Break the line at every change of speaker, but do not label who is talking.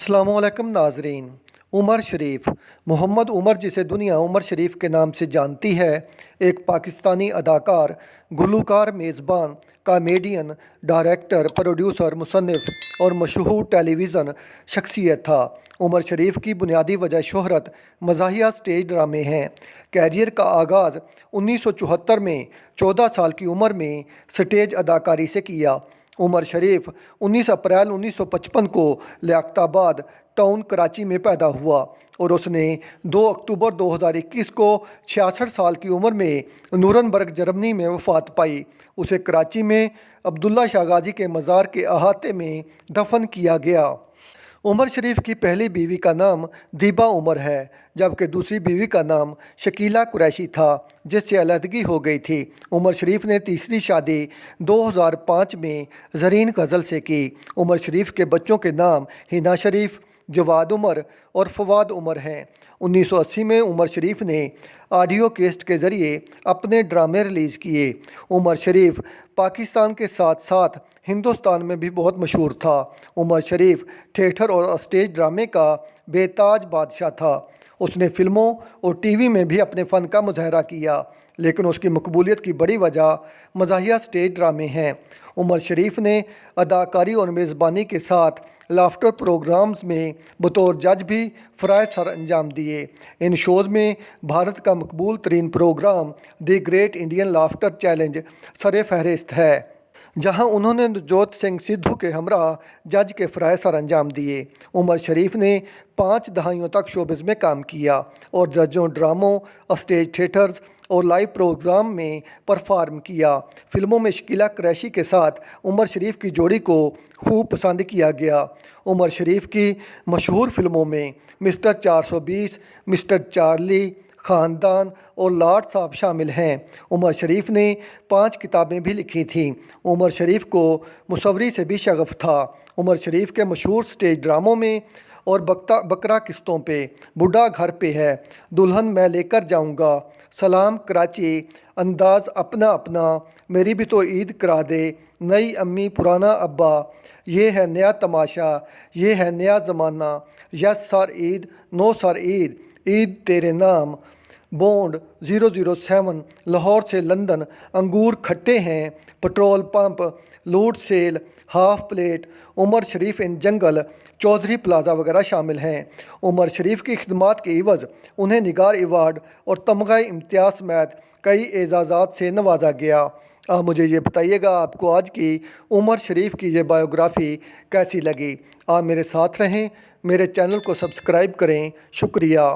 अस्सलामुअलैकुम नाजरीन। उमर शरीफ मोहम्मद उमर, जिसे दुनिया उमर शरीफ के नाम से जानती है, एक पाकिस्तानी अदाकार, गुलूकार, मेज़बान, कॉमेडियन, डायरेक्टर, प्रोड्यूसर, मुसन्निफ़ और मशहूर टेलीविज़न शख्सियत था। उमर शरीफ की बुनियादी वजह शोहरत मज़ाहिया स्टेज ड्रामे हैं। कैरियर का आगाज़ 1974 में 14 साल की उम्र में स्टेज अदाकारी से किया। उमर शरीफ 19 अप्रैल 1955 को लियाकताबाद टाउन कराची में पैदा हुआ और उसने 2 अक्टूबर 2021 को 66 साल की उम्र में नूरनबर्ग, जर्मनी में वफ़ात पाई। उसे कराची में अब्दुल्ला शाह गाजी के मज़ार के अहाते में दफन किया गया। उमर शरीफ की पहली बीवी का नाम दीबा उमर है, जबकि दूसरी बीवी का नाम शकीला कुरैशी था, जिससे अलहदगी हो गई थी। उमर शरीफ ने तीसरी शादी 2005 में ज़रीन गज़ल से की। उमर शरीफ के बच्चों के नाम हिना शरीफ, जवाद उमर और फवाद उमर हैं। 1980 में उमर शरीफ ने ऑडियो केस्ट के ज़रिए अपने ड्रामे रिलीज़ किए। उमर शरीफ पाकिस्तान के साथ साथ हिंदुस्तान में भी बहुत मशहूर था। उमर शरीफ थिएटर और स्टेज ड्रामे का बेताज बादशाह था। उसने फ़िल्मों और टीवी में भी अपने फ़न का मुजाहरा किया, लेकिन उसकी मकबूलियत की बड़ी वजह मज़ाहिया स्टेज ड्रामे हैं। उमर शरीफ ने अदाकारी और मेज़बानी के साथ लाफ्टर प्रोग्राम्स में बतौर जज भी फ़राइज़ सर अंजाम दिए। इन शोज़ में भारत का मकबूल तरीन program the great Indian laughter challenge सर फहरिस्त है, जहां उन्होंने नवजोत सिंह सिद्धू के हमरा जज के फ़राइज़ सर अंजाम दिए। उमर शरीफ ने 5 दहाइयों तक शोबिज़ में काम किया और जजों, ड्रामों, स्टेज थिएटर्स और लाइव प्रोग्राम में परफॉर्म किया। फिल्मों में शकीला कुरैशी के साथ उमर शरीफ की जोड़ी को खूब पसंद किया गया। उमर शरीफ की मशहूर फिल्मों में मिस्टर 420, मिस्टर चार्ली, ख़ानदान और लॉर्ड साहब शामिल हैं। उमर शरीफ ने 5 किताबें भी लिखी थीं। उमर शरीफ को मुसव्वरी से भी शगफ था। उमर शरीफ के मशहूर स्टेज ड्रामों में और बकरा किस्तों पे बूढ़ा घर पे है, दुल्हन मैं लेकर जाऊंगा, सलाम कराची, अंदाज़ अपना अपना, मेरी भी तो ईद करा दे, नई अम्मी पुराना अब्बा, ये है नया तमाशा, ये है नया ज़माना, yes sir Eid, no sir Eid, Eid तेरे नाम, बॉन्ड 007, लाहौर से लंदन, अंगूर खट्टे हैं, पेट्रोल पंप, लूट सेल, हाफ प्लेट, उमर शरीफ इन जंगल, चौधरी प्लाजा वगैरह शामिल हैं। उमर शरीफ की खिदमात के इवज़ उन्हें निगार अवार्ड और तमगा इम्तियाज़ समेत कई एजाज़ात से नवाजा गया। आप मुझे ये बताइएगा, आपको आज की उमर शरीफ की ये बायोग्राफ़ी कैसी लगी। आप मेरे साथ रहें, मेरे चैनल को सब्सक्राइब करें। शुक्रिया।